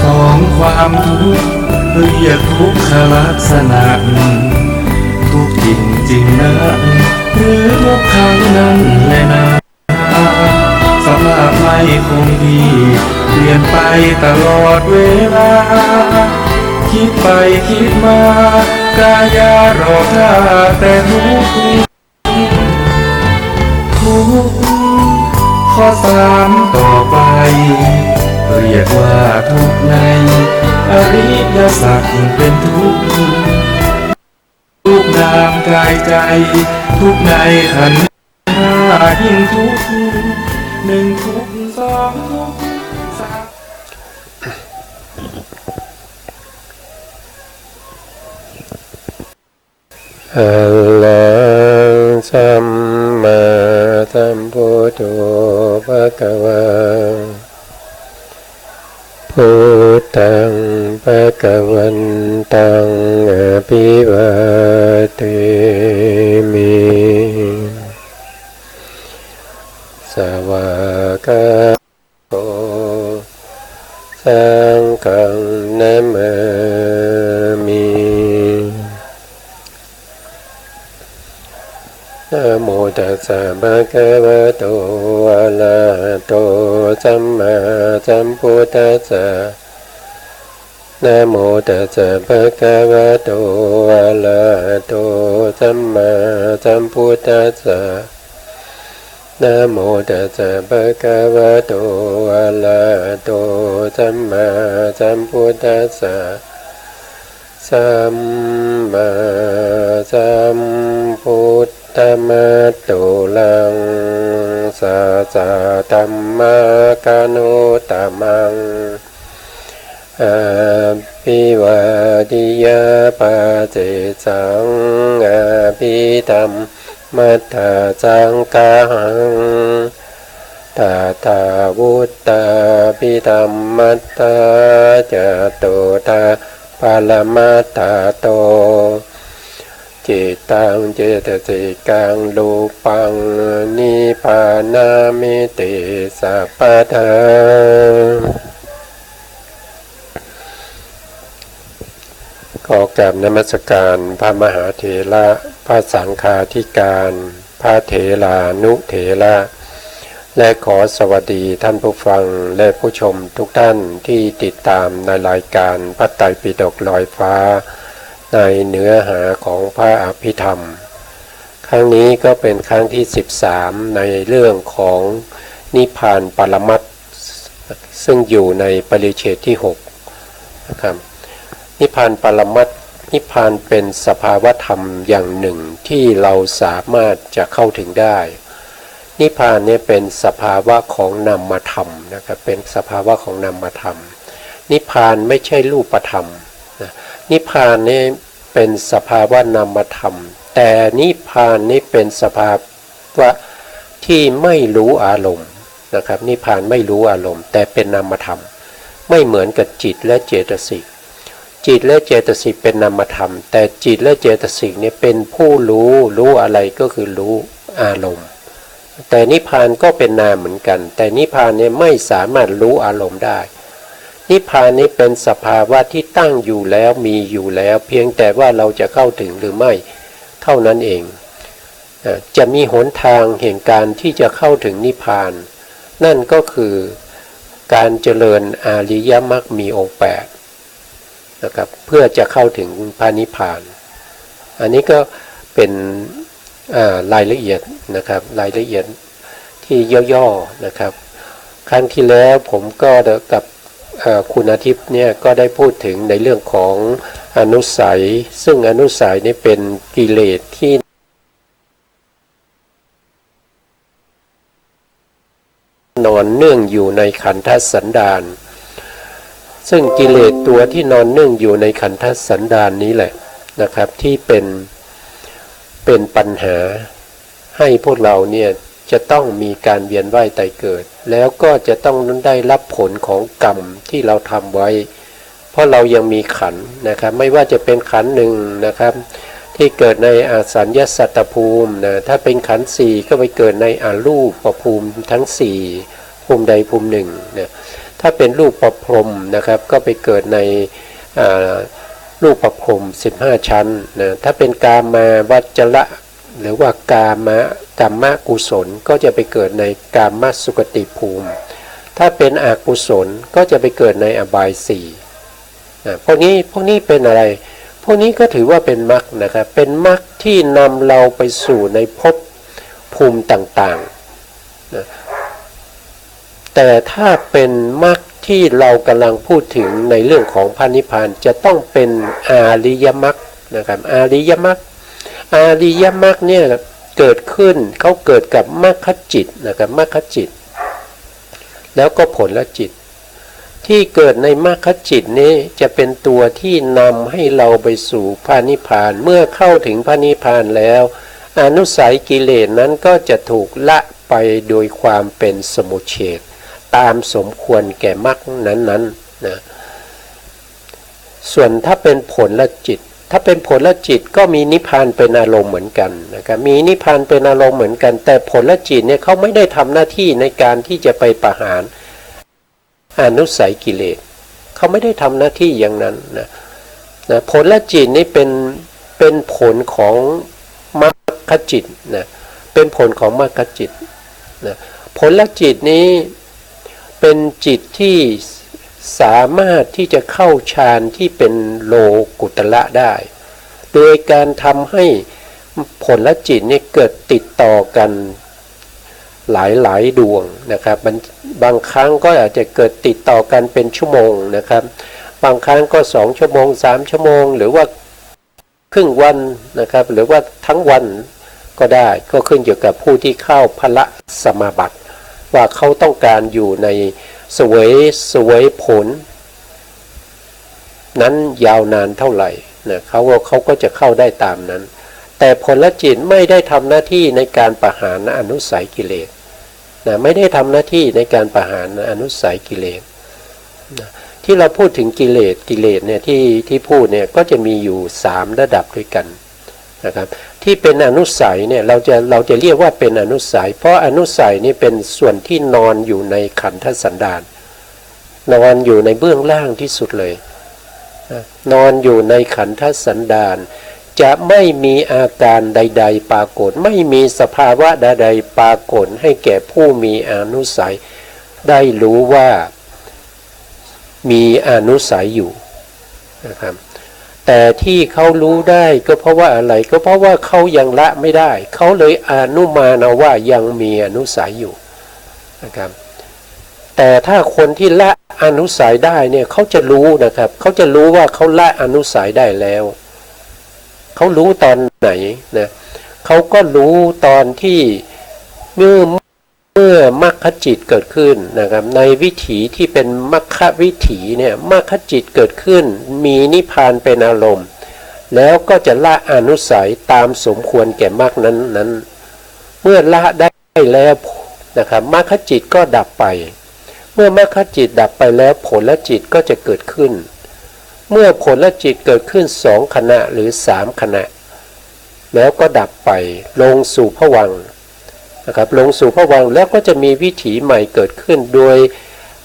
สองความทุกข์เรียกทุกขลักษณะทุกจริงจริงนะหรือทุกครั้งนั้นแหละนะสภาพไม่คงที่เปลี่ยนไปตลอดเวลาคิดไปคิดมากายารอท่าแต่ทุกข้อสามต่อไปเรียกว่าทุกข์ในอริยสัจเป็นทุกข์ทุกนามกายใจทุกในขันธ์ห้ายิ่งทุกข์หนึ่งทุกข์สองทุกข์สามอะระสัมมาสัมพุทโธภะคะวาพุทธังภะคะวันตังอะภิวาเทมิสวากาโตสังฆังนะมามินะโมตัสสะภะคะวะโตอะระหะโตสัมมาสัมพุทธัสสะนะโมตัสสะภะคะวะโตอะระหะโตสัมมาสัมพุทธัสสะนะโมตัสสะภะคะวะโตอะระหะโตสัมมาสัมพุทธัสสะสัมมาสัมพุทธัมมัตตุลังสัจจะธัมมกานุตตมังอาภิวาทิยาปัจเจสังอาภิธรรมมัตถาสังฆังตถาวุตตาภิธรรมมัตถาจตุตาปรมัตถโตจิตตังเจตสิกังรูปังนิพพานามิติสัพพทาขอกราบนมัสการพระมหาเถระพระสังฆาธิการพระเถรานุเถระและขอสวัสดีท่านผู้ฟังและผู้ชมทุกท่านที่ติดตามในรายการพระไตรปิฎกลอยฟ้าในเนื้อหาของพระอภิธรรมครั้งนี้ก็เป็นครั้งที่13ในเรื่องของนิพพานปรมัตถ์ซึ่งอยู่ในปริเฉดที่6นะครับนิพพานปรมัตถ์นิพพานเป็นสภาวธรรมอย่างหนึ่งที่เราสามารถจะเข้าถึงได้นิพพานเนี่ยเป็นสภาวะของนามธรรมนะครับเป็นสภาวะของนามธรรมนิพพานไม่ใช่รูปธรรมนะนิพพานนี่เป็นสภาวะนามธรรมแต่นิพพานนี่เป็นสภาวะที่ไม่รู้อารมณ์นะครับนิพพานไม่รู้อารมณ์แต่เป็นนามธรรมไม่เหมือนกับจิตและเจตสิกจิตและเจตสิกเป็นนามธรรมแต่จิตและเจตสิกเนี่ยเป็นผู้รู้อะไรก็คือรู้อารมณ์แต่นิพพานก็เป็นนามเหมือนกันแต่นิพพานเนี่ยไม่สามารถรู้อารมณ์ได้นิพพานนี้เป็นสภาวะที่ตั้งอยู่แล้วมีอยู่แล้วเพียงแต่ว่าเราจะเข้าถึงหรือไม่เท่านั้นเองจะมีหนทางแห่งการที่จะเข้าถึงนิพพานนั่นก็คือการเจริญอริยมรรคมีองค์8นะครับเพื่อจะเข้าถึงพระนิพพานอันนี้ก็เป็นรายละเอียดนะครับรายละเอียดที่ย่อๆนะครับครั้งที่แล้วผมก็กับคุณอาทิตย์เนี่ยก็ได้พูดถึงในเรื่องของอนุสัยซึ่งอนุสัยนี่เป็นกิเลสที่นอนเนื่องอยู่ในขันธสันดานซึ่งกิเลสตัวที่นอนเนื่องอยู่ในขันธสันดานนี้แหละนะครับที่เป็นปัญหาให้พวกเราเนี่ยจะต้องมีการเวียนว่ายตายเกิดแล้วก็จะต้องได้รับผลของกรรมที่เราทำไว้เพราะเรายังมีขันธ์นะครับไม่ว่าจะเป็นขันธ์หนึ่งนะครับที่เกิดในอสัญญสัตตภูมินะถ้าเป็นขันธ์4ก็ไปเกิดในอรูปภูมิทั้ง4ภูมิใดภูมิหนึ่งนะถ้า ถ้าเป็นรูปประพรหมนะครับก็ไปเกิดในรูปประพรหม15 ชั้นนะถ้าเป็นกามาวัจระหรือว่ากามกุศลก็จะไปเกิดในกามสุคติภูมิถ้าเป็นอกุศลก็จะไปเกิดในอบาย4พวกนี้เป็นอะไรพวกนี้ก็ถือว่าเป็นมรรคนะครับเป็นมรรคที่นำเราไปสู่ในภพภูมิต่างๆนะแต่ถ้าเป็นมรรคที่เรากำลังพูดถึงในเรื่องของพระนิพพานจะต้องเป็นอาริยมรรคนะครับอาริยมรรคเนี่ยเกิดขึ้นเขาเกิดกับมรรคจิตนะครับมรรคจิตแล้วก็ผลจิตที่เกิดในมรรคจิตนี้จะเป็นตัวที่นำให้เราไปสู่พระนิพพานเมื่อเข้าถึงพระนิพพานแล้วอนุสัยกิเลสนั้นก็จะถูกละไปโดยความเป็นสมุจเฉทตามสมควรแก่มรรคนั้นๆนะส่วนถ้าเป็นผลจิตก็มีนิพพานเป็นอารมณ์เหมือนกันนะครับมีนิพพานเป็นอารมณ์เหมือนกันแต่ผลจิตเนี่ยเขาไม่ได้ทำหน้าที่ในการที่จะไปประหารอนุสัยกิเลสเขาไม่ได้ทำหน้าที่อย่างนั้นนะผลจิตนี่เป็นผลของมรรคจิตนะเป็นผลของมรรคจิตนะผลจิตนี้เป็นจิตที่สามารถที่จะเข้าฌานที่เป็นโลกุตระได้โดยการทำให้ผลจิตนี่เกิดติดต่อกันหลายดวงนะครับบางครั้งก็อาจจะเกิดติดต่อกันเป็นชั่วโมงนะครับบางครั้งก็2 ชั่วโมง3 ชั่วโมงหรือว่าครึ่งวันนะครับหรือว่าทั้งวันก็ได้ก็ขึ้นอยู่กับผู้ที่เข้าพละสมาบัติว่าเขาต้องการอยู่ในเสวยผลนั้นยาวนานเท่าไหร่นะเขาก็จะเข้าได้ตามนั้นแต่ผลจิตไม่ได้ทำหน้าที่ในการประหารอนุสัยกิเลสนะไม่ได้ทำหน้าที่ในการประหารอนุสัยกิเลสนะที่เราพูดถึงกิเลสเนี่ยที่พูดเนี่ยก็จะมีอยู่3 ระดับด้วยกันนะครับที่เป็นอนุสัยเนี่ยเราจะเรียกว่าเป็นอนุสัยเพราะอนุสัยนี่เป็นส่วนที่นอนอยู่ในขันธสันดานนอนอยู่ในเบื้องล่างที่สุดเลยนอนอยู่ในขันธสันดานจะไม่มีอาการใดๆปรากฏไม่มีสภาวะใดๆปรากฏให้แก่ผู้มีอนุสัยได้รู้ว่ามีอนุสัยอยู่นะครับแต่ที่เขารู้ได้ก็เพราะว่าอะไรก็เพราะว่าเขายังละไม่ได้เขาเลยอนุมานเอาว่ายังมีอนุสัยอยู่นะครับแต่ถ้าคนที่ละอนุสัยได้เนี่ยเขาจะรู้นะครับเขาจะรู้ว่าเขาละอนุสัยได้แล้วเขารู้ตอนไหนนะเขาก็รู้ตอนที่เมื่อมรรคจิตเกิดขึ้นนะครับในวิถีที่เป็นมรรควิถีเนี่ยมรรคจิตเกิดขึ้นมีนิพพานเป็นอารมณ์แล้วก็จะละอนุสัยตามสมควรแก่มรรคนั้นเมื่อละได้แล้วนะครับมรรคจิตก็ดับไปเมื่อมรรคจิตดับไปแล้วผลจิตก็จะเกิดขึ้นเมื่อผลจิตเกิดขึ้น2 ขณะหรือ3 ขณะแล้วก็ดับไปลงสู่ภวังค์นะครับลงสู่ภวังค์แล้วก็จะมีวิถีใหม่เกิดขึ้นโดย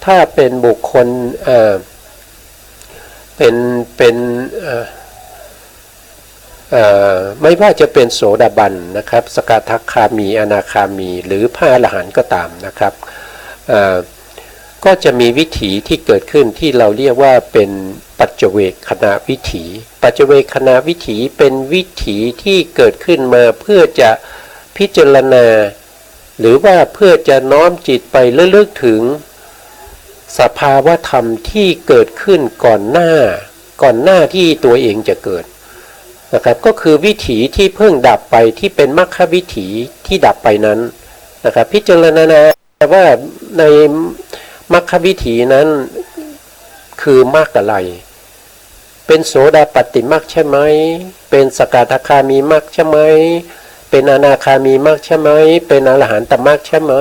ถ้าเป็นบุคคลไม่ว่าจะเป็นโสดาบันนะครับสกทาคามีอนาคามีหรือพระอรหันต์ก็ตามนะครับก็จะมีวิถีที่เกิดขึ้นที่เราเรียกว่าเป็นปัจเจเวคขณะวิถีปัจเจเวคขณะวิถีเป็นวิถีที่เกิดขึ้นมาเพื่อจะพิจารณาหรือว่าเพื่อจะน้อมจิตไประลึกถึงสภาวะธรรมที่เกิดขึ้นก่อนหน้าที่ตัวเองจะเกิดนะครับก็คือวิถีที่เพิ่งดับไปที่เป็นมรรควิถีที่ดับไปนั้นนะครับพิจารณาว่าในมรรควิถีนั้นคือมรรคอะไรเป็นโสดาปัตติมรรคใช่ไหมเป็นสกทาคามีมรรคใช่ไหมเป็นอนาคามีมรรคใช่ไหมเป็นอรหันตมรรคใช่ไหม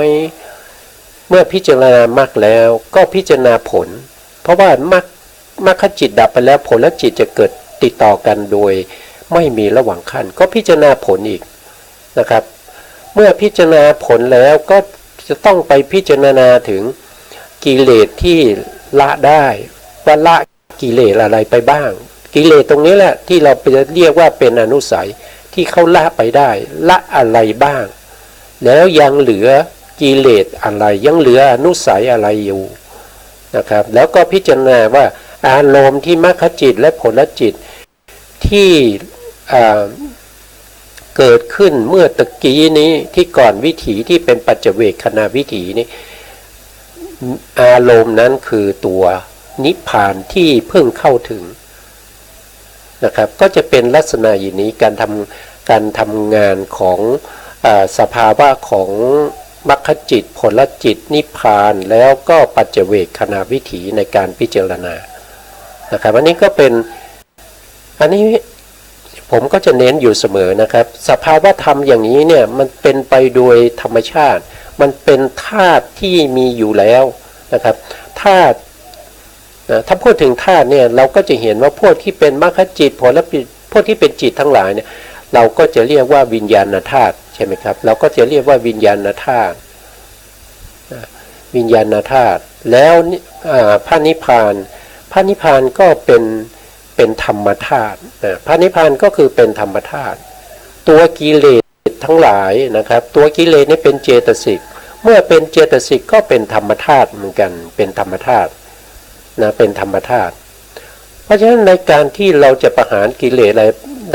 เมื่อพิจารณามรรคแล้วก็พิจารณาผลเพราะว่ามรรคจิตดับไปแล้วผลและจิตจะเกิดติดต่อกันโดยไม่มีระหว่างขั้นก็พิจารณาผลอีกนะครับเมื่อพิจารณาผลแล้วก็จะต้องไปพิจารณาถึง กิเลสที่ละได้ว่าละกิเลสอะไรไปบ้างกิเลสตรงนี้แหละที่เราจะเรียกว่าเป็นอนุสัยที่เขาละไปได้ละอะไรบ้างแล้วยังเหลือกิเลสอะไรยังเหลืออนุสัยอะไรอยู่นะครับแล้วก็พิจารณาว่าอารมณ์ที่มรรคจิตและผลจิตที่เกิดขึ้นเมื่อตะกี้นี้ที่ก่อนวิถีที่เป็นปัจเจเวคขณวิถีนี้อารมณ์นั้นคือตัวนิพพานที่เพิ่งเข้าถึงนะครับก็จะเป็นลักษณะอย่างนี้การทำงานของสภาวะของมรรคจิตผลจิตนิพพานแล้วก็ปัจเจเวคขณวิถีในการพิจารณานะครับอันนี้ก็เป็นอันนี้ผมก็จะเน้นอยู่เสมอนะครับสภาวะธรรมอย่างนี้เนี่ยมันเป็นไปโดยธรรมชาติมันเป็นธาตุที่มีอยู่แล้วนะครับธาตุถ้าพูดถึงธาตุเนี่ยเราก็จะเห็นว่าพวกที่เป็นมรรคจิตผลจิตพวกที่เป็นจิตทั้งหลายเนี่ยเราก็จะเรียกว่าวิญญาณธาตุใช่ไหมครับเราก็จะเรียกว่าวิญญาณธาตุวิญญาณธาตุแล้วพระนิพพานก็เป็นธรรมธาตุพระนิพพานก็คือเป็นธรรมธาตุตัวกิเลสทั้งหลายนะครับตัวกิเลสนี่เป็นเจตสิกเมื่อเป็นเจตสิกก็เป็นธรรมธาตุเหมือนกันเป็นธรรมธาตุนะเป็นธรรมธาตุเพราะฉะนั้นในการที่เราจะประหารกิเลสอะไร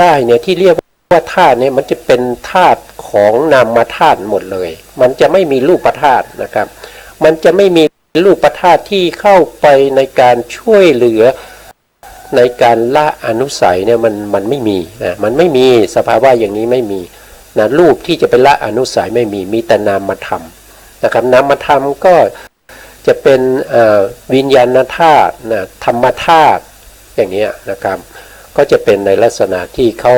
ได้เนี่ยที่เรียกว่าธาตุเนี่ยมันจะเป็นธาตุของนามธาตุหมดเลยมันจะไม่มีรูปธาตุนะครับมันจะไม่มีรูปธาตุที่เข้าไปในการช่วยเหลือในการละอนุสัยเนี่ยมันไม่มีนะมันไม่มีสภาวะอย่างนี้ไม่มีนะรูปที่จะไปละอนุสัยไม่มีแต่นามธรรมนะครับนามธรรมก็จะเป็นวิญญาณธาตุนะธรรมธาตุอย่างนี้นะครับก็จะเป็นในลักษณะที่เขา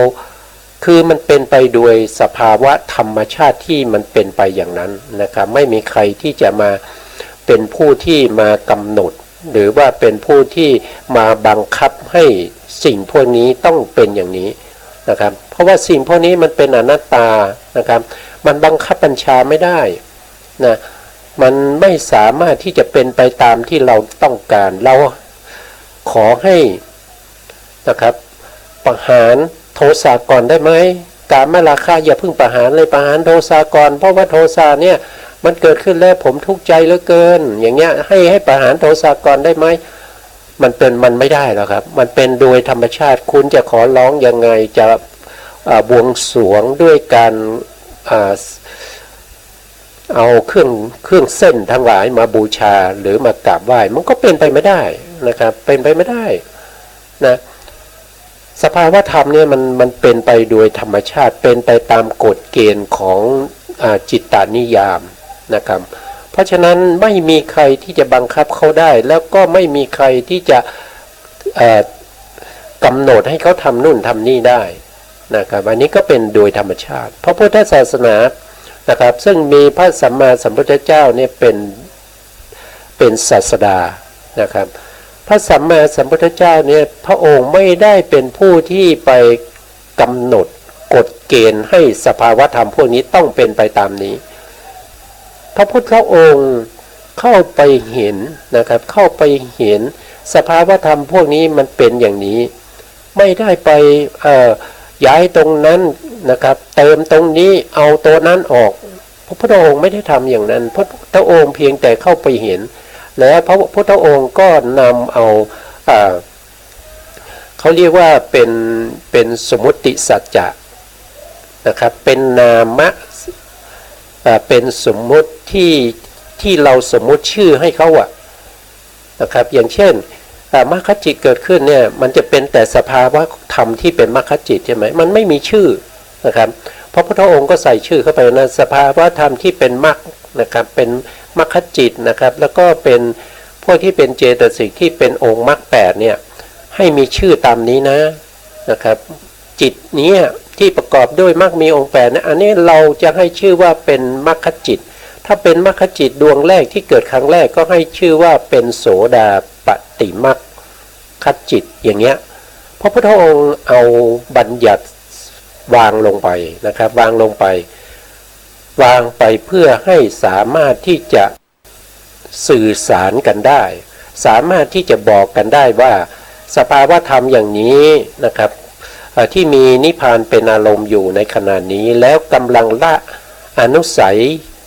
คือมันเป็นไปโดยสภาวะธรรมชาติที่มันเป็นไปอย่างนั้นนะครับไม่มีใครที่จะมาเป็นผู้ที่มากำหนดหรือว่าเป็นผู้ที่มาบังคับให้สิ่งพวกนี้ต้องเป็นอย่างนี้นะครับเพราะว่าสิ่งพวกนี้มันเป็นอนัตตานะครับมันบังคับบัญชาไม่ได้นะมันไม่สามารถที่จะเป็นไปตามที่เราต้องการเราขอให้นะครับประหารโทสะก่อนได้ไหมกามราคะอย่าเพิ่งประหารเลยประหารโทสะก่อนเพราะว่าโทสะเนี่ยมันเกิดขึ้นแล้วผมทุกข์ใจเหลือเกินอย่างเงี้ยให้ประหารโทสะก่อนได้ไหมมันไม่ได้หรอกครับมันเป็นโดยธรรมชาติคุณจะขอร้องยังไงจะบวงสรวงด้วยการเอาเครื่องเส้นทั้งหลายมาบูชาหรือมากราบไหว้มันก็เป็นไปไม่ได้นะครับเป็นไปไม่ได้นะสภาวะธรรมเนี่ยมันเป็นไปโดยธรรมชาติเป็นไปตามกฎเกณฑ์ของจิตตานิยามนะครับเพราะฉะนั้นไม่มีใครที่จะบังคับเขาได้แล้วก็ไม่มีใครที่จะกำหนดให้เขาทำนู่นทำนี่ได้นะครับอันนี้ก็เป็นโดยธรรมชาติเพราะพุทธศาสนานะครับซึ่งมีพระสัมมาสัมพุทธเจ้าเนี่ยเป็นศาสดานะครับพระสัมมาสัมพุทธเจ้าเนี่ยพระองค์ไม่ได้เป็นผู้ที่ไปกำหนดกฎเกณฑ์ให้สภาวธรรมพวกนี้ต้องเป็นไปตามนี้พระพุทธองค์เข้าไปเห็นนะครับเข้าไปเห็นสภาวธรรมพวกนี้มันเป็นอย่างนี้ไม่ได้ไปย้ายตรงนั้นนะครับเติมตรงนี้เอาตัวนั้นออกพระพุทธองค์ไม่ได้ทำอย่างนั้นพระพุทธองค์เพียงแต่เข้าไปเห็นแล้วพระพุทธองค์ก็นำเอาเขาเรียกว่าเป็นสมมุติสัจจะนะครับเป็นนามะเป็นสมมุติที่เราสมมุติชื่อให้เขานะครับอย่างเช่นมรรคจิตเกิดขึ้นเนี่ยมันจะเป็นแต่สภาวะธรรมที่เป็นมรรคจิตใช่ไหมมันไม่มีชื่อนะครับพระพุทธองค์ก็ใส่ชื่อเข้าไปนะสภาวะธรรมที่เป็นมรรคนะครับเป็นมรรคจิตนะครับแล้วก็เป็นพวกที่เป็นเจตสิกที่เป็นองค์มรรคแปดเนี่ยให้มีชื่อตามนี้นะครับจิตนี้ที่ประกอบด้วยมรรคมีองค์แปดนะอันนี้เราจะให้ชื่อว่าเป็นมรรคจิตถ้าเป็นมรรคจิตดวงแรกที่เกิดครั้งแรกก็ให้ชื่อว่าเป็นโสดาปฏิมรรคจิตอย่างเงี้ยพระพุทธองค์เอาบัญญัติวางลงไปนะครับวางไปเพื่อให้สามารถที่จะ สื่อสารกันได้สามารถที่จะบอกกันได้ว่าสภาวะธรรมอย่างนี้นะครับที่มีนิพพานเป็นอารมณ์อยู่ในขณะนี้แล้วกำลังละอนุสัย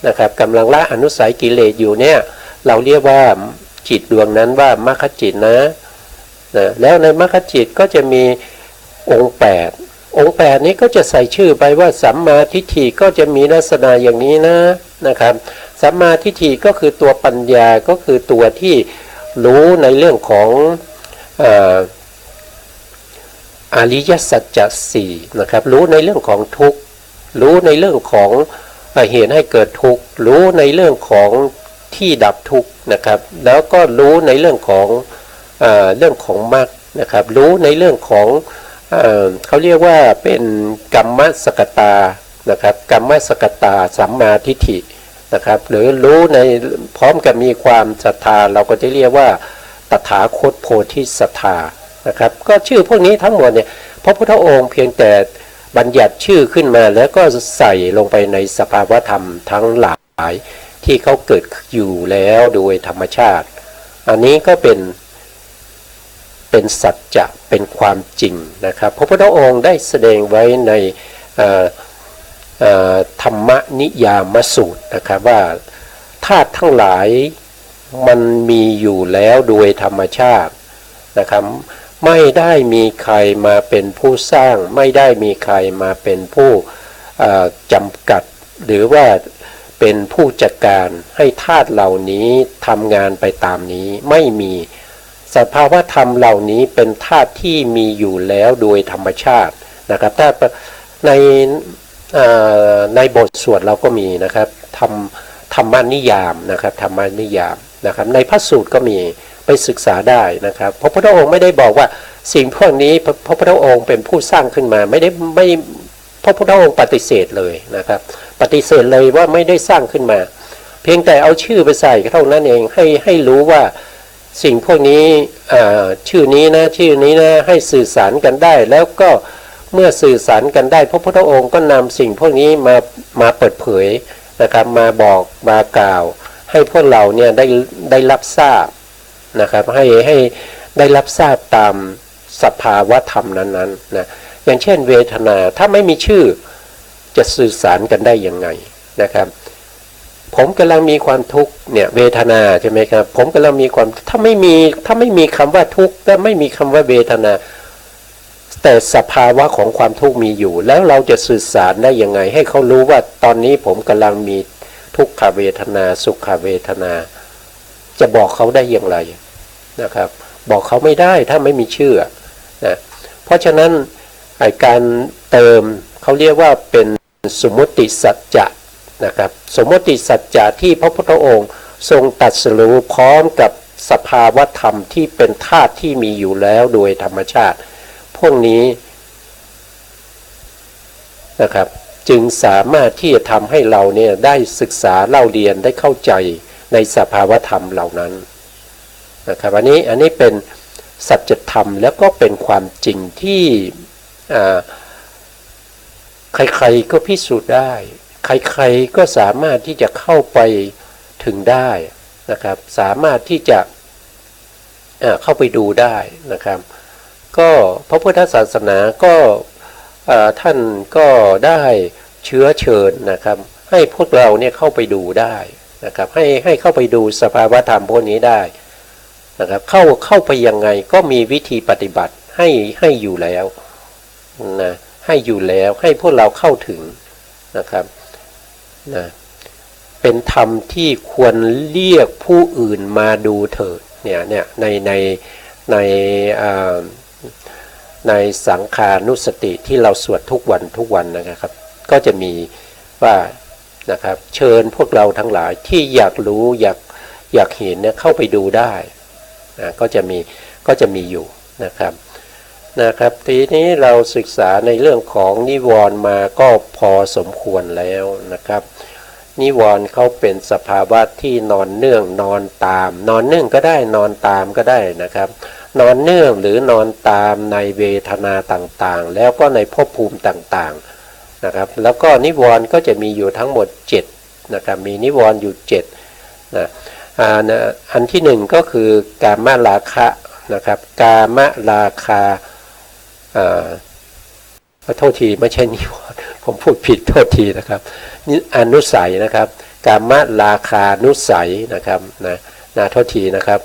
นะครับกำลังละอนุสัยกิเลสอยู่เนี่ยเราเรียกว่าจิตดวงนั้นว่ามรรคจิตนะแล้วในมรรคจิตก็จะมีองค์8องค์8นี้ก็จะใส่ชื่อไปว่าสัมมาทิฏฐิก็จะมีลักษณะอย่างนี้นะครับสัมมาทิฏฐิก็คือตัวปัญญาก็คือตัวที่รู้ในเรื่องของอริยสัจจะสี่นะครับรู้ในเรื่องของทุกข์รู้ในเรื่องของเหตุให้เกิดทุกข์รู้ในเรื่องของที่ดับทุกข์นะครับแล้วก็รู้ในเรื่องของมรรคนะครับรู้ในเรื่องของเขาเรียกว่าเป็นกัมมสกตานะครับกัมมสกตาสัมมาทิฏฐินะครับหรือรู้ในพร้อมกับมีความศรัทธาเราก็จะเรียกว่าตถาคตโพธิศรัทธานะครับก็ชื่อพวกนี้ทั้งหมดเนี่ยพระพุทธองค์เพียงแต่บัญญัติชื่อขึ้นมาแล้วก็ใส่ลงไปในสภาวธรรมทั้งหลายที่เขาเกิดอยู่แล้วโดยธรรมชาติอันนี้ก็เป็นสัจจะเป็นความจริงนะครับพระพุทธองค์ได้แสดงไว้ในธรรมนิยามสูตรนะครับว่าธาตุทั้งหลายมันมีอยู่แล้วโดยธรรมชาตินะครับไม่ได้มีใครมาเป็นผู้สร้างไม่ได้มีใครมาเป็นผู้จำกัดหรือว่าเป็นผู้จัดการให้ธาตุเหล่านี้ทำงานไปตามนี้ไม่มีสภาวะธรรมเหล่านี้เป็นธาตุที่มีอยู่แล้วโดยธรรมชาตินะครับถ้าในบทสวดเราก็มีนะครับธรรมนิยามนะครับธรรมนิยามนะครับในพระสูตรก็มีไปศึกษาได้นะครับพระพุทธองค์ไม่ได้บอกว่าสิ่งพวกนี้พระพุทธองค์เป็นผู้สร้างขึ้นมาไม่พระพุทธองค์ปฏิเสธเลยนะครับปฏิเสธเลยว่าไม่ได้สร้างขึ้นมาเพียงแต่เอาชื่อไปใส่เท่านั้นเองให้รู้ว่าสิ่งพวกนี้ชื่อนี้นะให้สื่อสารกันได้แล้วก็เมื่อสื่อสารกันได้พระพุทธองค์ก็นำสิ่งพวกนี้มาเปิดเผยนะครับมาบอกมากล่าวให้พวกเราเนี่ยได้รับทราบนะครับให้ได้รับทราบตามสภาวะธรรมนั้นๆนะอย่างเช่นเวทนาถ้าไม่มีชื่อจะสื่อสารกันได้ยังไงนะครับผมกำลังมีความทุกข์เนี่ยเวทนาใช่ไหมครับผมกำลังมีความถ้าไม่มีคำว่าทุกข์และไม่มีคำว่าเวทนาแต่สภาวะของความทุกข์มีอยู่แล้วเราจะสื่อสารได้ยังไงให้เขารู้ว่าตอนนี้ผมกำลังมีทุกขเวทนาสุขเวทนาจะบอกเขาได้อย่างไรนะครับบอกเขาไม่ได้ถ้าไม่มีชื่อนะเพราะฉะนั้นการเติมเขาเรียกว่าเป็นสมมติสัจจะนะครับสมมติสัจจะที่พระพุทธองค์ทรงตรัสรู้พร้อมกับสภาวธรรมที่เป็นธาตุที่มีอยู่แล้วโดยธรรมชาติพวกนี้นะครับจึงสามารถที่จะทำให้เราเนี่ยได้ศึกษาเล่าเรียนได้เข้าใจในสภาวธรรมเหล่านั้นนะครับอันนี้เป็นสัจธรรมแล้วก็เป็นความจริงที่ใครๆก็พิสูจน์ได้ใครๆก็สามารถที่จะเข้าไปถึงได้นะครับสามารถที่จะเข้าไปดูได้นะครับก็พระพุทธศาสนาก็ท่านก็ได้เชื้อเชิญนะครับให้พวกเราเนี่ยเข้าไปดูได้นะครับให้เข้าไปดูสภาวธรรมพวกนี้ได้นะครับเข้าไปยังไงก็มีวิธีปฏิบัติให้อยู่แล้วนะให้อยู่แล้วให้พวกเราเข้าถึงนะครับนะเป็นธรรมที่ควรเรียกผู้อื่นมาดูเถิดเนี่ยในสังขานุสติที่เราสวดทุกวันนะครับก็จะมีว่านะครับเชิญพวกเราทั้งหลายที่อยากรู้อยากเห็นเนี่ยเข้าไปดูได้นะก็จะมีอยู่นะครับทีนี้เราศึกษาในเรื่องของนิวรณ์มาก็พอสมควรแล้วนะครับนิวรณ์เขาเป็นสภาวะที่นอนเนื่องนอนตามนอนเนื่องก็ได้นอนตามก็ได้นะครับนอนเนื่องหรือนอนตามในเวทนาต่างๆแล้วก็ในภพภูมิต่างๆนะครับแล้วก็นิวรณ์ก็จะมีอยู่ทั้งหมด7นะครับมีนิวรณ์อยู่7นะ อันที่หนึ่งก็คือกามราคะนะครับกามราคาโทษทีไม่ใช่นิวรณ์ผมพูดผิดโทษทีนะครับนี่อนุสัยนะครับกามราคานุสัยนะครับนะโทษทีนะครับ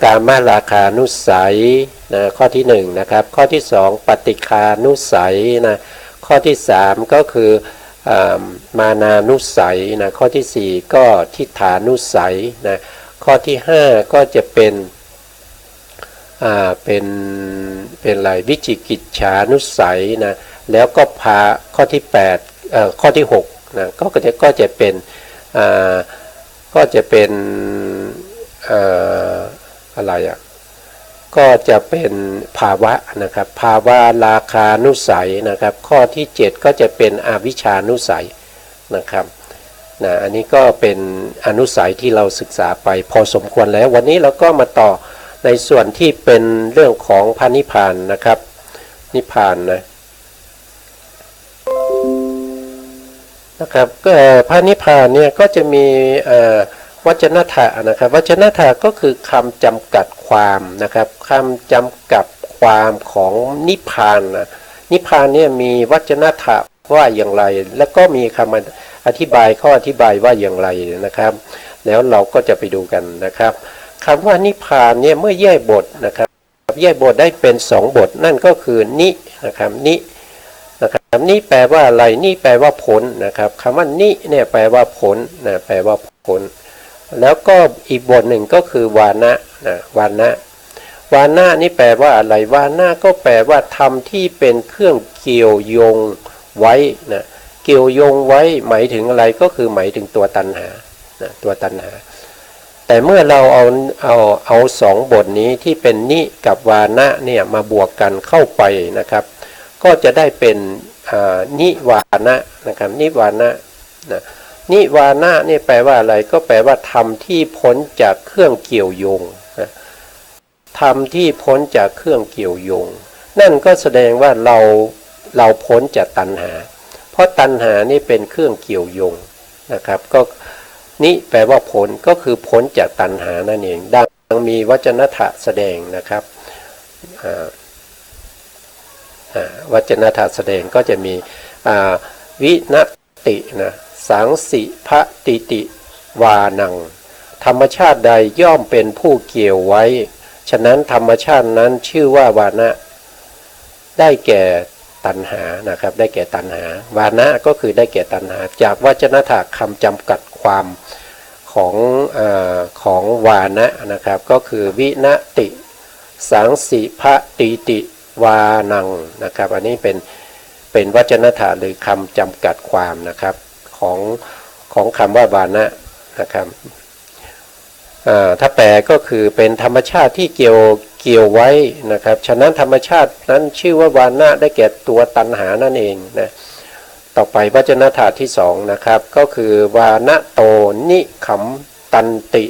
กามราคานุสัยนะข้อที่หนึ่งนะครับข้อที่สองปฏิคานุสัยนะข้อที่สามก็คือมานานุสัยนะข้อที่สี่ก็ทิฏฐานุสัยนะข้อที่ห้าก็จะเป็นอะไรวิจิกิจฉานุสัยนะแล้วก็พาข้อที่8ข้อที่6นะก็จะเป็นอะไรอ่ะก็จะเป็นภาวะนะครับภาวะราคานุสัยนะครับข้อที่7ก็จะเป็นอวิชชานุสัยนะครับนะอันนี้ก็เป็นอนุสัยที่เราศึกษาไปพอสมควรแล้ววันนี้เราก็มาต่อในส่วนที่เป็นเรื่องของพระนิพพานนะครับนิพพานนะครับก็พระนิพพานเนี่ยก็จะมีวจนะถะนะครับวจนะถะก็คือคำจำกัดความนะครับคำจำกัดความของนิพพานนะนิพพานเนี่ยมีวจนะถะว่าอย่างไรแล้วก็มีคำอธิบายข้ออธิบายว่าอย่างไรนะครับแล้วเราก็จะไปดูกันนะครับคำว่านิพพานเนี่ยเมื่อแยกบทนะครับแยกบทได้เป็น2บทนั่นก็คือนินะครับนินะครับนิแปลว่าอะไรนิแปลว่าผลนะครับคำว่านิเนี่ยแปลว่าผลนะแปลว่าผลแล้วก็อีกบทหนึ่งก็คือวานะนะวานะนี่แปลว่าอะไรวานะก็แปลว่าธรรมที่เป็นเครื่องเกี่ยวโยงไว้นะเกี่ยวโยงไว้หมายถึงอะไรก็คือหมายถึงตัวตัณหานะตัวตัณหาแต่เมื่อเราเอา2บทนี้ที่เป็นนิกับวานะเนี่ยมาบวกกันเข้าไปนะครับก็จะได้เป็นนิวานะนะครับนิวานะนะนิวานะนี่แปลว่าอะไรก็แปลว่าธรรมที่พ้นจากเครื่องเกี่ยวโยงนะธรรมที่พ้นจากเครื่องเกี่ยวโยงนั่นก็แสดงว่าเราพ้นจากตัณหาเพราะตัณหานี่เป็นเครื่องเกี่ยวโยงนะครับก็นิแปลว่าพ้นก็คือพ้นจากตัณหานั่นเองดังมีวจนะถะแสดงนะครับวจนะถะแสดงก็จะมีวินตินะสังสิภติติวานังธรรมชาติใดย่อมเป็นผู้เกี่ยวไว้ฉะนั้นธรรมชาตินั้นชื่อว่าวานะได้แก่ตัณหานะครับได้แก่ตัณหาวานะก็คือได้แก่ตัณหาจากวจนะถะคำจำกัดความของวานะนะครับก็คือวินติสังสิภติติวานังนะครับอันนี้เป็นวจนะถะหรือคำจำกัดความนะครับของคำว่าวานะนะครับถ้าแปลก็คือเป็นธรรมชาติที่เกี่ยวไว้นะครับฉะนั้นธรรมชาตินั้นชื่อว่าวานะได้แก่ตัวตัณหานั่นเองนะต่อไปวจนะถะที่2นะครับก็คือวานะโตนิขัมตันติ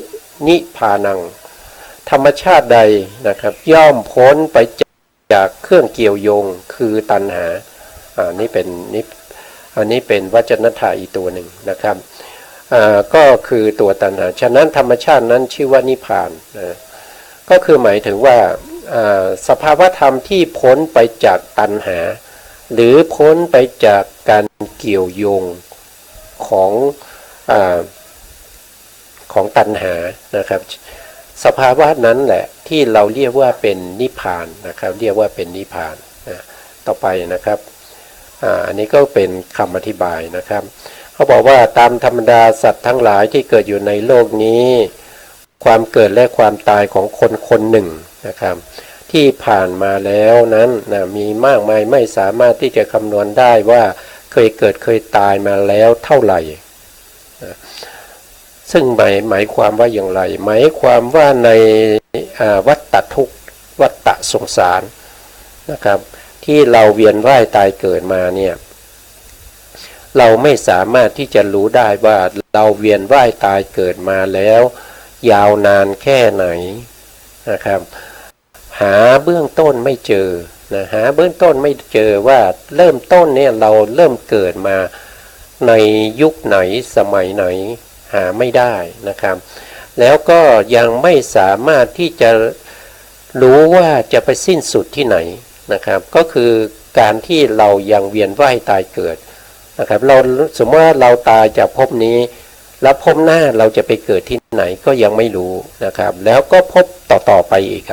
นิพานังธรรมชาติใดนะครับย่อมพ้นไปจากเครื่องเกี่ยวโยงคือตัณหาอันนี้เป็นวจนะถะอีกตัวหนึ่งนะครับก็คือตัวตัณหาฉะนั้นธรรมชาตินั้นชื่อว่านิพพานก็คือหมายถึงว่าสภาวธรรมที่พ้นไปจากตัณหาหรือพ้นไปจากการเกี่ยวโยงของตัณหานะครับสภาวะนั้นแหละที่เราเรียกว่าเป็นนิพพานนะครับเรียกว่าเป็นนิพพานต่อไปนะครับอันนี้ก็เป็นคำอธิบายนะครับเขาบอกว่าตามธรรมดาสัตว์ทั้งหลายที่เกิดอยู่ในโลกนี้ความเกิดและความตายของคนคนหนึ่งนะครับที่ผ่านมาแล้วนั้นนะมีมากมายไม่สามารถที่จะคำนวณได้ว่าเคยเกิดเคยตายมาแล้วเท่าไหร่ซึ่งหมายความว่าอย่างไรหมายความว่าในวัฏฏะทุกข์วัฏฏะสงสารนะครับที่เราเวียนว่ายตายเกิดมาเนี่ยเราไม่สามารถที่จะรู้ได้ว่าเราเวียนว่ายตายเกิดมาแล้วยาวนานแค่ไหนนะครับหาเบื้องต้นไม่เจอนะหาเบื้องต้นไม่เจอว่าเริ่มต้นเนี่ยเราเริ่มเกิดมาในยุคไหนสมัยไหนหาไม่ได้นะครับ แล้วก็ยังไม่สามารถที่จะรู้ว่าจะไปสิ้นสุดที่ไหนนะครับก็คือการที่เรายังเวียนว่ายตายเกิดนะครับเราสมมติว่าเราตายจากภพนี้แล้วภพหน้าเราจะไปเกิดที่ไหนก็ยังไม่รู้นะครับแล้วก็ภพต่อไปอีก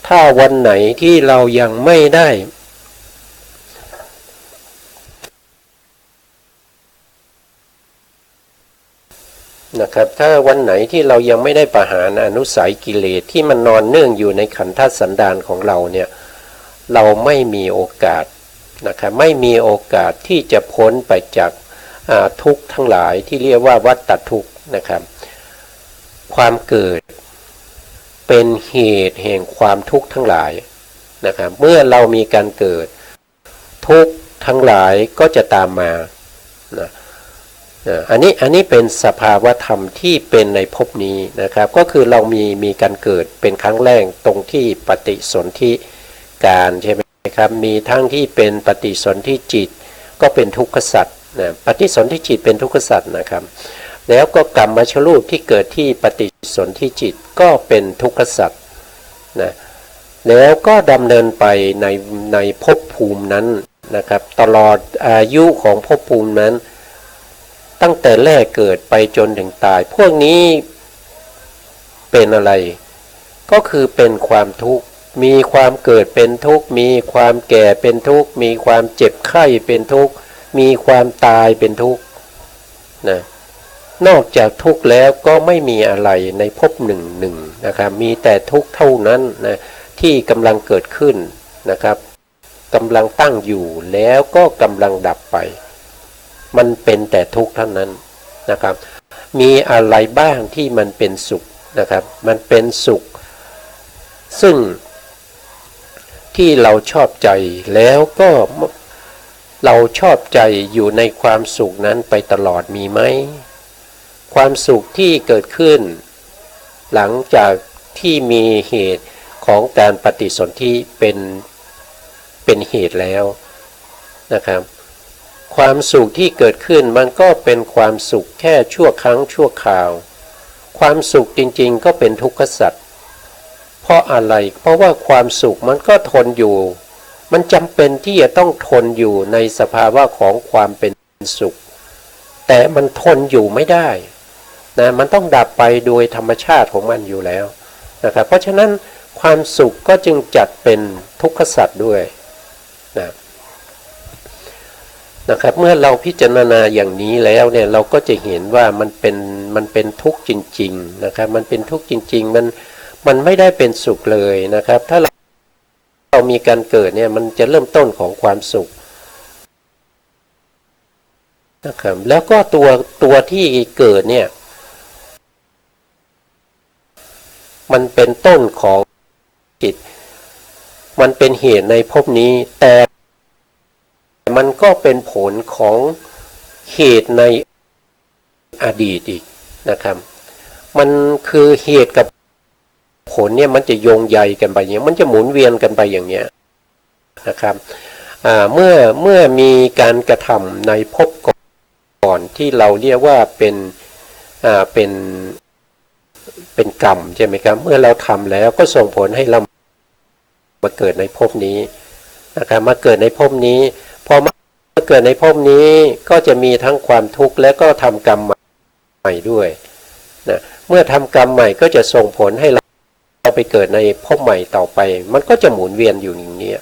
ถ้าวันไหนที่เรายังไม่ได้นะครับถ้าวันไหนที่เรายังไม่ได้ประหารอนุสัยกิเลสที่มันนอนเนื่องอยู่ในขันธสันดานของเราเนี่ยเราไม่มีโอกาสนะครับไม่มีโอกาสที่จะพ้นไปจากทุกข์ทั้งหลายที่เรียกว่าวัฏฏทุกข์นะครับความเกิดเป็นเหตุแห่งความทุกข์ทั้งหลายนะครับเมื่อเรามีการเกิดทุกข์ทั้งหลายก็จะตามมานะอันนี้เป็นสภาวะธรรมที่เป็นในภพนี้นะครับก็คือเรามีการเกิดเป็นครั้งแรกตรงที่ปฏิสนธิการใช่ไหมครับมีทั้งที่เป็นปฏิสนธิจิตก็เป็นทุกขสัตว์นะปฏิสนธิจิตเป็นทุกขสัตว์นะครับแล้วก็กรรมชรูปที่เกิดที่ปฏิสนธิจิตก็เป็นทุกขสัตว์นะแล้วก็ดำเนินไปในภพภูมินั้นนะครับตลอดอายุของภพภูมินั้นตั้งแต่แรกเกิดไปจนถึงตายพวกนี้เป็นอะไรก็คือเป็นความทุกข์มีความเกิดเป็นทุกข์มีความแก่เป็นทุกข์มีความเจ็บไข้เป็นทุกข์มีความตายเป็นทุกข์นะนอกจากทุกข์แล้วก็ไม่มีอะไรในภพหนึ่งนะครับมีแต่ทุกข์เท่านั้นนะที่กำลังเกิดขึ้นนะครับกำลังตั้งอยู่แล้วก็กำลังดับไปมันเป็นแต่ทุกข์เท่านั้นนะครับมีอะไรบ้างที่มันเป็นสุขนะครับมันเป็นสุขซึ่งที่เราชอบใจแล้วก็เราชอบใจอยู่ในความสุขนั้นไปตลอดมีไหมความสุขที่เกิดขึ้นหลังจากที่มีเหตุของการปฏิสนธิเป็นเหตุแล้วนะครับความสุขที่เกิดขึ้นมันก็เป็นความสุขแค่ชั่วครั้งชั่วคราวความสุขจริงๆก็เป็นทุกขสัตว์เพราะอะไรเพราะว่าความสุขมันก็ทนอยู่มันจำเป็นที่จะต้องทนอยู่ในสภาวะของความเป็นสุขแต่มันทนอยู่ไม่ได้นะมันต้องดับไปโดยธรรมชาติของมันอยู่แล้วนะครับเพราะฉะนั้นความสุขก็จึงจัดเป็นทุกขสัตว์ด้วยนะครับเมื่อเราพิจารณาอย่างนี้แล้วเนี่ยเราก็จะเห็นว่ามันเป็นทุกข์จริงๆนะครับมันเป็นทุกข์จริงๆมันไม่ได้เป็นสุขเลยนะครับถ้าเรามีการเกิดเนี่ยมันจะเริ่มต้นของความสุขนะครับแล้วก็ตัวที่เกิดเนี่ยมันเป็นต้นของจิตมันเป็นเหตุในภพนี้แต่มันก็เป็นผลของเหตุในอดีตอีกนะครับมันคือเหตุกับผลเนี่ยมันจะโยงใยกันไปอย่างนี้มันจะหมุนเวียนกันไปอย่างเนี้ยนะครับเมื่อมีการกระทำในภพก่อนที่เราเรียกว่าเป็นกรรมใช่ไหมครับเมื่อเราทำแล้วก็ส่งผลให้เรามาเกิดในภพนี้นะครับมาเกิดในภพนี้พอมาเกิดในภพนี้ก็จะมีทั้งความทุกข์และก็ทำกรรมใหม่ด้วยนะเมื่อทำกรรมใหม่ก็จะส่งผลให้เราไปเกิดในภพใหม่ต่อไปมันก็จะหมุนเวียนอยู่อย่างนี้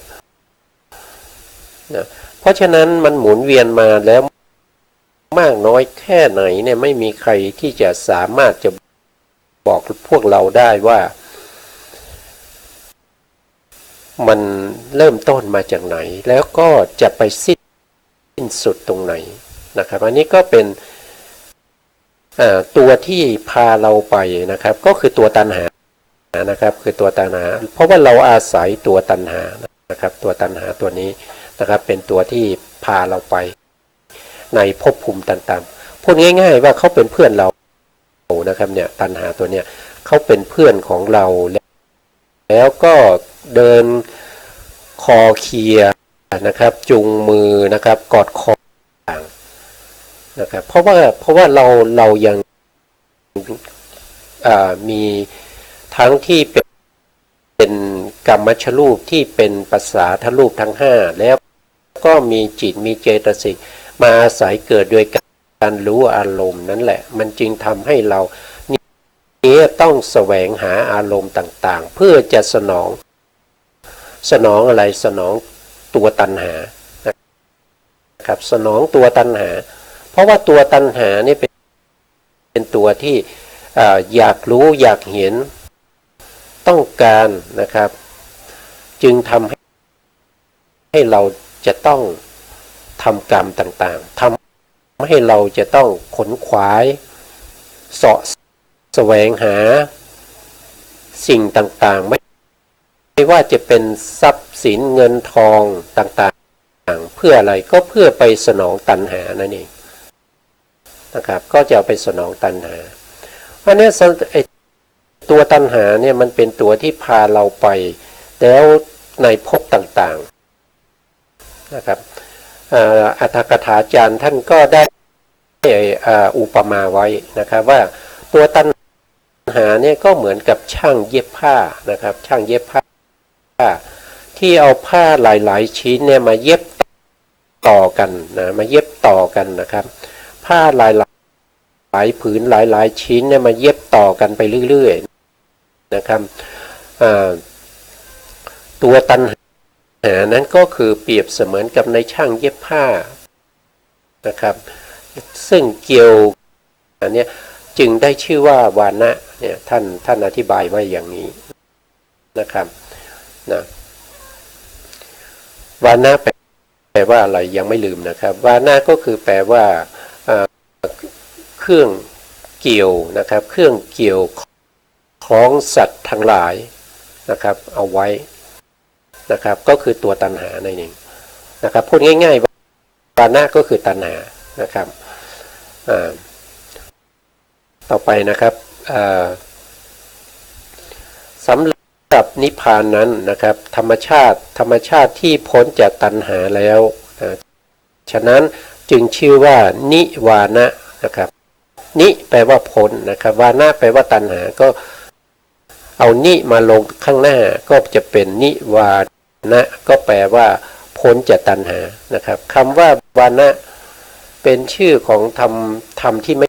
นะเพราะฉะนั้นมันหมุนเวียนมาแล้วมากน้อยแค่ไหนเนี่ยไม่มีใครที่จะสามารถจะบอกพวกเราได้ว่ามันเริ่มต้นมาจากไหนแล้วก็จะไปสิ้นสุดตรงไหนนะครับอันนี้ก็เป็นตัวที่พาเราไปนะครับก็คือตัวตัณหานะครับคือตัวตัณหาเพราะว่าเราอาศัยตัวตัณหานะครับตัวตัณหาตัวนี้นะครับเป็นตัวที่พาเราไปในภพภูมิต่างๆพูดง่ายๆว่าเขาเป็นเพื่อนเรานะครับเนี่ยตัณหาตัวเนี้ยเขาเป็นเพื่อนของเราแล้วก็เดินคอเคียนะครับจุงมือนะครับกอดคอนะครับเพราะว่าเรายัง มีทั้งที่เป็นกรรมชรูปที่เป็นภาษาทรูปทั้ง5แล้วก็มีจิตมีเจตสิกมาอาศัยเกิดโดยการรู้อารมณ์นั่นแหละมันจึงทำให้เรานี้ต้องแสวงหาอารมณ์ต่างๆเพื่อจะสนองอะไรสนองตัวตัณหานะครับสนองตัวตัณหาเพราะว่าตัวตัณหานี่เป็นตัวที่อยากรู้อยากเห็นต้องการนะครับจึงทำให้เราจะต้องทำกรรมต่างๆทำให้เราจะต้องขนขวายเสาะแสวงหาสิ่งต่างๆไม่ว่าจะเป็นทรัพย์สินเงินทองต่างๆเพื่ออะไรก็เพื่อไปสนองตัณหานั่นเองนะครับก็จะไปสนองตัณหาเพราะนี้ตัวตัณหาเนี่ยมันเป็นตัวที่พาเราไปแล้วในภพต่างๆนะครับอัตถกถาจารย์ท่านก็ได้อุปมาไว้นะครับว่าตัวตัณหาเนี่ยก็เหมือนกับช่างเย็บผ้านะครับช่างเย็บผ้าที่เอาผ้าหลายๆชิ้นเนี่ยมาเย็บต่อกันนะมาเย็บต่อกันนะครับผ้าหลายผืนหลายๆชิ้นเนี่ยมาเย็บต่อกันไปเรื่อยๆนะครับตัวตัณหานั้นก็คือเปรียบเสมือนกับในช่างเย็บผ้านะครับซึ่งเกี่ยวอันนี้จึงได้ชื่อว่าวานะเนี่ยท่านอธิบายไว้อย่างนี้นะครับนะวานะแปลว่าอะไรยังไม่ลืมนะครับวานะก็คือแปลว่าเครื่องเกี่ยวนะครับเครื่องเกี่ยวของสัตว์ทั้งหลายนะครับเอาไว้นะครับก็คือตัวตัณหานั่นเองนะครับพูดง่ายๆวานะก็คือตัณหานะครับต่อไปนะครับสำหรับนิพพานนั้นนะครับธรรมชาติที่พ้นจากตัณหาแล้วฉะนั้นจึงชื่อว่านิวานะนะครับนิแปลว่าพ้นนะครับวานะแปลว่าตัณหาก็เอานิมาลงข้างหน้าก็จะเป็นนิวานะก็แปลว่าพ้นจากตัณหานะครับคำว่าวานะเป็นชื่อของธรรมที่ไม่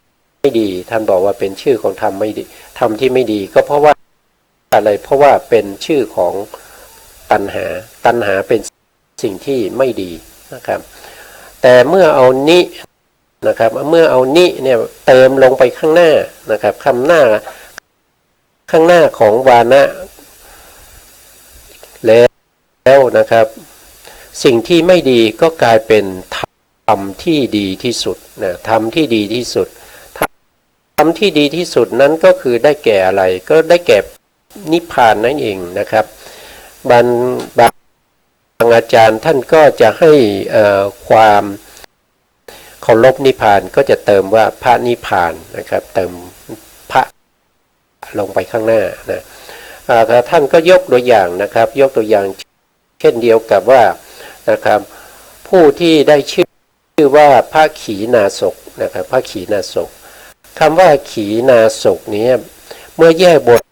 ดีท่านบอกว่าเป็นชื่อของธรรมไม่ดีธรรมที่ไม่ดีก็เพราะว่าอะไรเพราะว่าเป็นชื่อของตัณหาเป็นสิ่งที่ไม่ดีนะครับแต่เมื่อเอานินะครับเมื่อเอานิเนี่ยเติมลงไปข้างหน้านะครับข้างหน้าของวานะแล้วนะครับสิ่งที่ไม่ดีก็กลายเป็นธรรมที่ดีที่สุดนะธรรมที่ดีที่สุดธรรมที่ดีที่สุดนั้นก็คือได้แก่อะไรก็ได้แก่นิพพานนั่นเองนะครับบางอาจารย์ท่านก็จะให้ความเคารพนิพพานก็จะเติมว่าพระนิพพานนะครับเติมพระลงไปข้างหน้านะท่านก็ยกตัวอย่างนะครับยกตัวอย่างเช่นเดียวกับว่านะครับผู้ที่ได้ชื่อว่าพระขีณาสกนะครับพระขีณาสกคำว่าขีณาสกนี้เมื่อแยกบท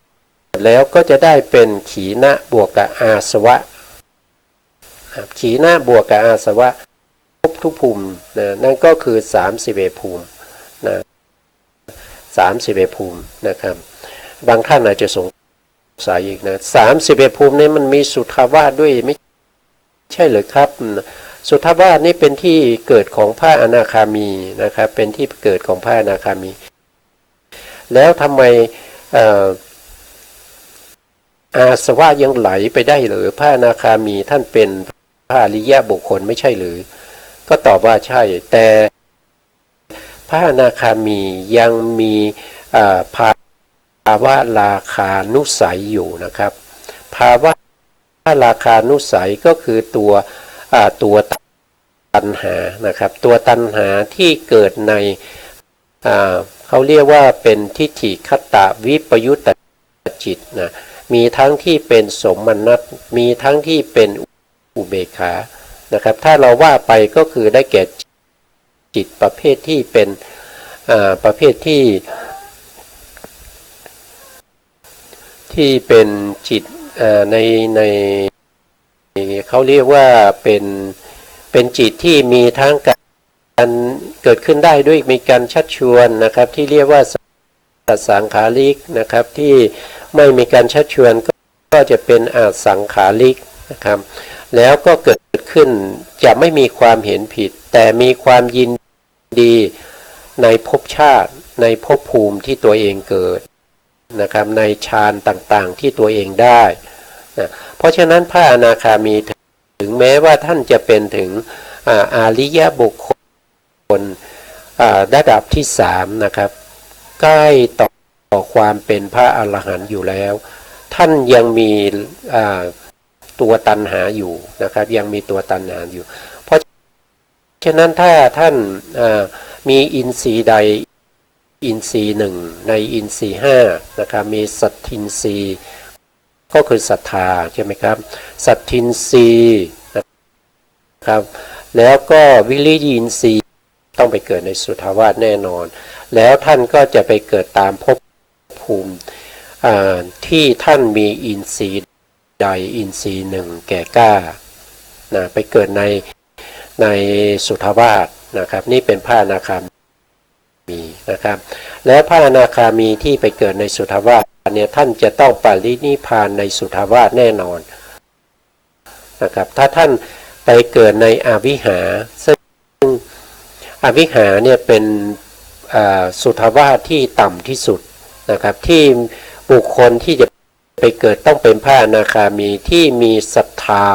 แล้วก็จะได้เป็นขีณะบวกกับอาสวะขีณะบวกกับอาสวะทุกภูมินั่นก็คือ31ภูมินะ31ภูมินะครับบางท่านอาจจะสงสัยอีกนะ31ภูมินี้มันมีสุทธาวาสด้วยไม่ใช่หรือครับสุทธาวาสนี่เป็นที่เกิดของพระอนาคามีนะครับเป็นที่เกิดของพระอนาคามีแล้วทำไมอาสวะยังไหลไปได้หรือพระอนาคามีท่านเป็นพระอริยะบุคคลไม่ใช่หรือก็ตอบว่าใช่แต่พระอนาคามียังมีภาวะราคานุสัยอยู่นะครับภาวะราคานุสัยก็คือตัวตัณหานะครับตัวตัณหาที่เกิดในเขาเรียกว่าเป็นทิฏฐิคตวิปยุตตจิตนะมีทั้งที่เป็นสมนัตมีทั้งที่เป็นอุเบกขานะครับถ้าเราว่าไปก็คือได้แก่จิตประเภทที่เป็นประเภทที่ ที่เป็นจิตในเขาเรียกว่าเป็นจิตที่มีทั้งการเกิดขึ้นได้ด้วยมีการชักชวนนะครับที่เรียกว่าสังขาริกนะครับที่ไม่มีการชักชวนก็จะเป็นอสังขาริกนะครับแล้วก็เกิดขึ้นจะไม่มีความเห็นผิดแต่มีความยินดีในภพชาติในภพภูมิที่ตัวเองเกิดนะครับในฌานต่างๆที่ตัวเองได้นะเพราะฉะนั้นพระอนาคามีถึงแม้ว่าท่านจะเป็นถึงอริยบุคคลระดับที่3นะครับใกล้ต่อความเป็นพระอรหันต์อยู่แล้วท่านยังมีตัวตัณหาอยู่นะครับยังมีตัวตัณหาอยู่เพราะฉะนั้นถ้าท่านมีอินทรีย์ใดอินทรีย์หนึ่งในอินทรีย์5นะครับมีสัตทินทรีย์ก็คือศรัทธาใช่ไหมครับสัตทินทรีย์นะครับแล้วก็วิริยินทรีย์ต้องไปเกิดในสุทธาวาสแน่นอนแล้วท่านก็จะไปเกิดตามภพภูมิที่ท่านมีอินทรีย์ใดอินทรีย์หนึ่งแก่กล้านะไปเกิดในสุทธาวาสนะครับนี่เป็นพระอนาคามีนะครับแล้วพระอนาคามีที่ไปเกิดในสุทธาวาสเนี่ยท่านจะต้องปรินิพพานในสุทธาวาสแน่นอนนะครับถ้าท่านไปเกิดในอวิหาซึ่งอวิหาเนี่ยเป็นสุทธาวาสที่ต่ำที่สุดนะครับที่บุคคลที่จะไปเกิดต้องเป็นพระอนาคามีที่มีศรัทธา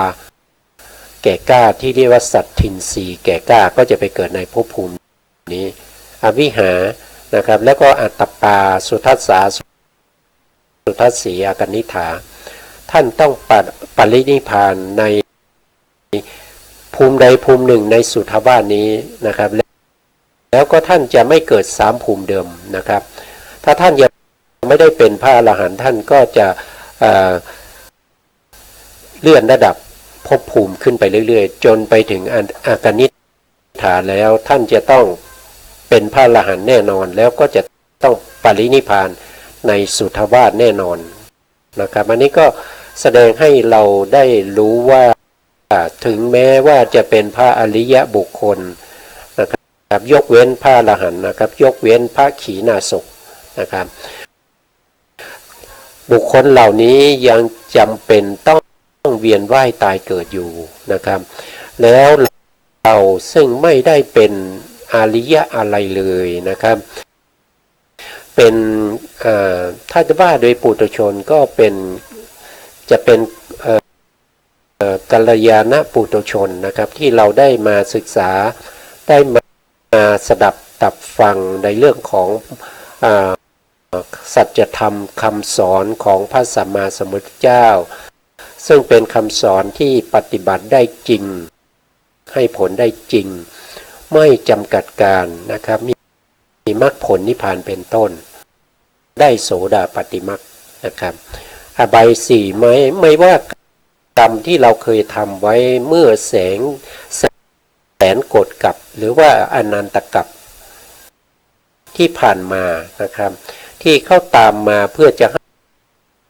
แก่กล้าที่เรียกว่าสัตทินรีแก่กล้าก็จะไปเกิดในภพภูมินี้อวิหานะครับแล้วก็อัตตปาสุทัสสาสุทัสสีอากนิฐาท่านต้องปรินิพพานในภูมิใดภูมิหนึ่งในสุทธาวาสนี้นะครับแล้วก็ท่านจะไม่เกิด3ภูมิเดิมนะครับถ้าท่านยังไม่ได้เป็นพระอรหันต์ท่านก็จะเลื่อนระดับภพภูมิขึ้นไปเรื่อยๆจนไปถึงอากนิฐาแล้วท่านจะต้องเป็นพระอรหันต์แน่นอนแล้วก็จะต้องปรินิพพานในสุทธาวาสแน่นอนนะครับอันนี้ก็แสดงให้เราได้รู้ว่าถึงแม้ว่าจะเป็นพระอริยบุคคลนะครับยกเว้นพระอรหันต์นะครับยกเว้นพระขีณาสกนะครับบุคคลเหล่านี้ยังจำเป็นต้องเวียนว่ายตายเกิดอยู่นะครับแล้วเราซึ่งไม่ได้เป็นอริยะอะไรเลยนะครับเป็นถ้าจะว่าโดยปุถุชนก็จะเป็นกัลยาณปุถุชนนะครับที่เราได้มาศึกษาได้มาสดับตับฟังในเรื่องของสัจธรรมคำสอนของพระสัมมาสัมพุทธเจ้าซึ่งเป็นคำสอนที่ปฏิบัติได้จริงให้ผลได้จริงไม่จำกัดการนะครับมีมรรคผลนิพพานเป็นต้นได้โสดาปัตติมรรคนะครับอบาย4ไม่ว่ากรรมที่เราเคยทำไว้เมื่อแสนกฎกับหรือว่าอนันตกัปที่ผ่านมานะครับที่เข้าตามมาเพื่อจะ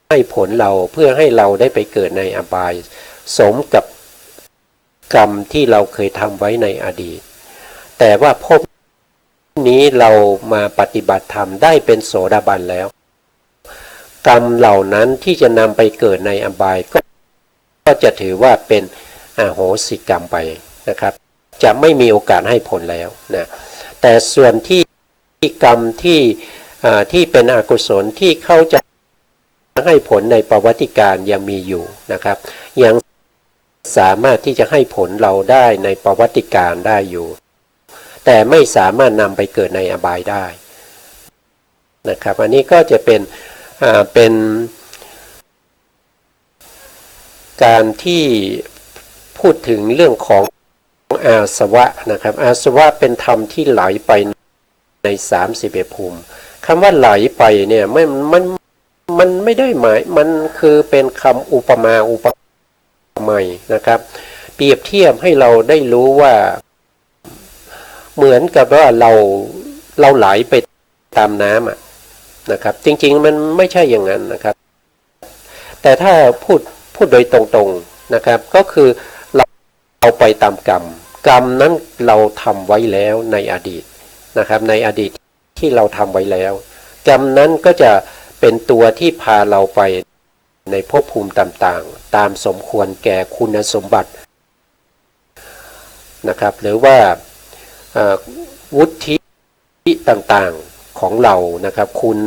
ให้ผลเราเพื่อให้เราได้ไปเกิดในอบายสมกับกรรมที่เราเคยทำไว้ในอดีตแต่ว่าภพนี้เรามาปฏิบัติธรรมได้เป็นโสดาบันแล้วกรรมเหล่านั้นที่จะนำไปเกิดในอบายก็จะถือว่าเป็นอโหสิกรรมไปนะครับจะไม่มีโอกาสให้ผลแล้วนะแต่ส่วนที่กรรมที่เป็นอกุศลที่เขาจะให้ผลในประวัติการยังมีอยู่นะครับยังสามารถที่จะให้ผลเราได้ในประวัติการได้อยู่แต่ไม่สามารถนำไปเกิดในอบายได้นะครับอันนี้ก็จะเป็นการที่พูดถึงเรื่องของอาสวะนะครับอาสวะเป็นธรรมที่ไหลไปใน31ภูมิคำว่าไหลไปเนี่ยมันไม่ได้หมายมันคือเป็นคำอุปมาอุปไมยนะครับเปรียบเทียบให้เราได้รู้ว่าเหมือนกับว่าเราไหลไปตามน้ำนะครับจริงๆมันไม่ใช่อย่างนั้นนะครับ แต่ถ้าพูดโดยตรงๆนะครับก็คือเราไปตามกรรมนั้นเราทำไว้แล้วในอดีตนะครับในอดีตที่เราทำไว้แล้วกรรมนั้นก็จะเป็นตัวที่พาเราไปในภพภูมิต่างๆตามสมควรแก่คุณสมบัตินะครับหรือว่าวุฒิต่างๆของเรานะครับคุณ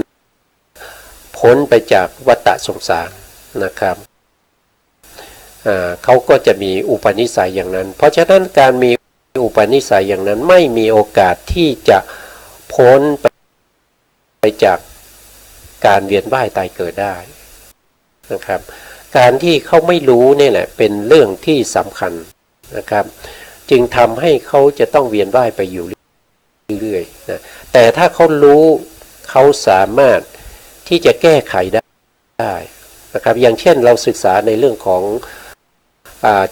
พ้นไปจากวัฏสงสารนะครับเขาก็จะมีอุปนิสัยอย่างนั้นเพราะฉะนั้นการมีอุปนิสัยอย่างนั้นไม่มีโอกาสที่จะพ้นไปจากการเวียนว่ายตายเกิดได้นะครับการที่เขาไม่รู้นี่แหละเป็นเรื่องที่สำคัญนะครับจึงทำให้เขาจะต้องเวียนว่ายไปอยู่เรื่อยๆนะแต่ถ้าเขารู้เขาสามารถที่จะแก้ไขได้นะครับอย่างเช่นเราศึกษาในเรื่องของ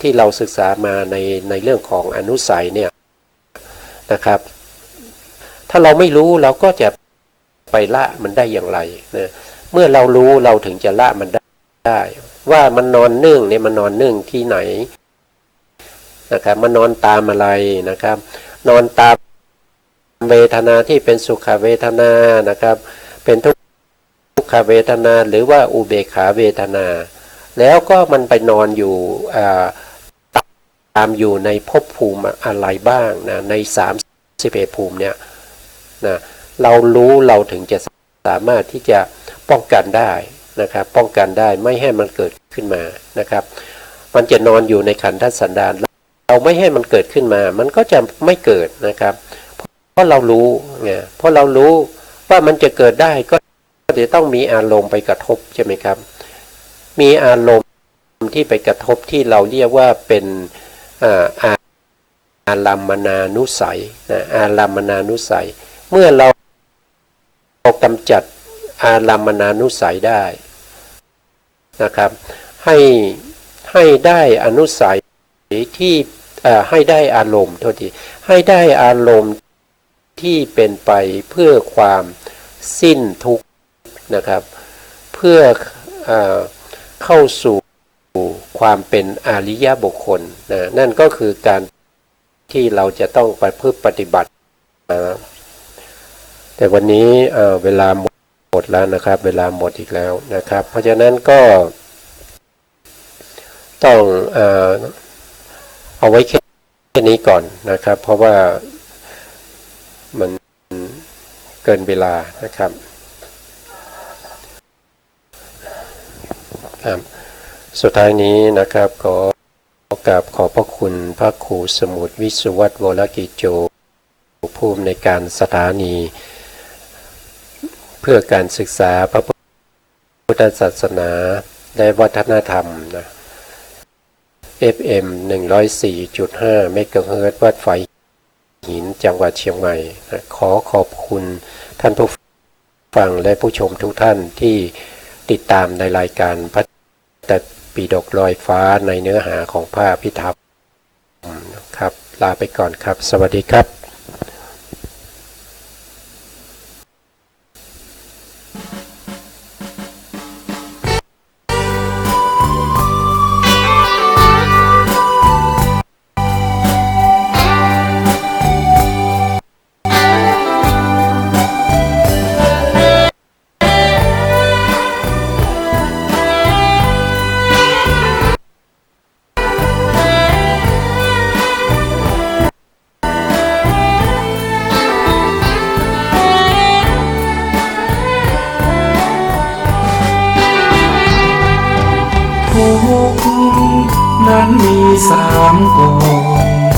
ที่เราศึกษามาในเรื่องของอนุสัยเนี่ยนะครับถ้าเราไม่รู้เราก็จะไปละมันได้อย่างไรนะเมื่อเรารู้เราถึงจะละมันได้ว่ามันนอนนึ่งเนี่ยมันนอนนึ่งที่ไหนนะครับมันนอนตามอะไรนะครับนอนตามเวทนาที่เป็นสุขเวทนานะครับเป็นทุกขเวทนาหรือว่าอุเบกขาเวทนาแล้วก็มันไปนอนอยู่ตามอยู่ในภพภูมิอะไรบ้างนะใน31ภูมิเนี่ยนะเรารู้เราถึงจะสามารถที่จะป้องกันได้นะครับป้องกันได้ไม่ให้มันเกิดขึ้นมานะครับมันจะนอนอยู่ในขันธสันดานเราไม่ให้มันเกิดขึ้นมามันก็จะไม่เกิดนะครับเพราะเรารู้ไงเพราะเรารู้ว่ามันจะเกิดได้ก็จะต้องมีอารมณ์ไปกระทบใช่ไหมครับมีอารมณ์ที่ไปกระทบที่เราเรียกว่าเป็นอารัมมณานุสัยนะอารัมมณานุสัยเมื่อเรากำจัดอารัมมณานุสัยได้นะครับให้ได้อนุสัยที่ให้ได้อารมณ์โทษทีให้ได้อารมณ์ที่เป็นไปเพื่อความสิ้นทุกข์นะครับเพื่อเข้าสู่ความเป็นอริยบุคคลนะนั่นก็คือการที่เราจะต้องประพฤติปฏิบัติแต่วันนี้เวลาหมดแล้วนะครับเวลาหมดอีกแล้วนะครับเพราะฉะนั้นก็ต้องเอาไว้แค่นี้ก่อนนะครับเพราะว่ามันเกินเวลานะครับสุดท้ายนี้นะครับขอกราบขอบพระคุณพระครูสมุทรวิสุวัตรวรกิจโจผู้อำนวยการสถานีเพื่อการศึกษาพระพุทธศาสนาและวัฒนธรรมนะ FM 104.5 เมกะเฮิรตซ์วัดไฝหินจังหวัดเชียงใหม่นะขอบคุณท่านผู้ฟังและผู้ชมทุกท่านที่ติดตามในรายการพระปิฎกลอยฟ้าในเนื้อหาของพระอภิธรรมครับลาไปก่อนครับสวัสดีครับทุกข์นั้นมี3 กอง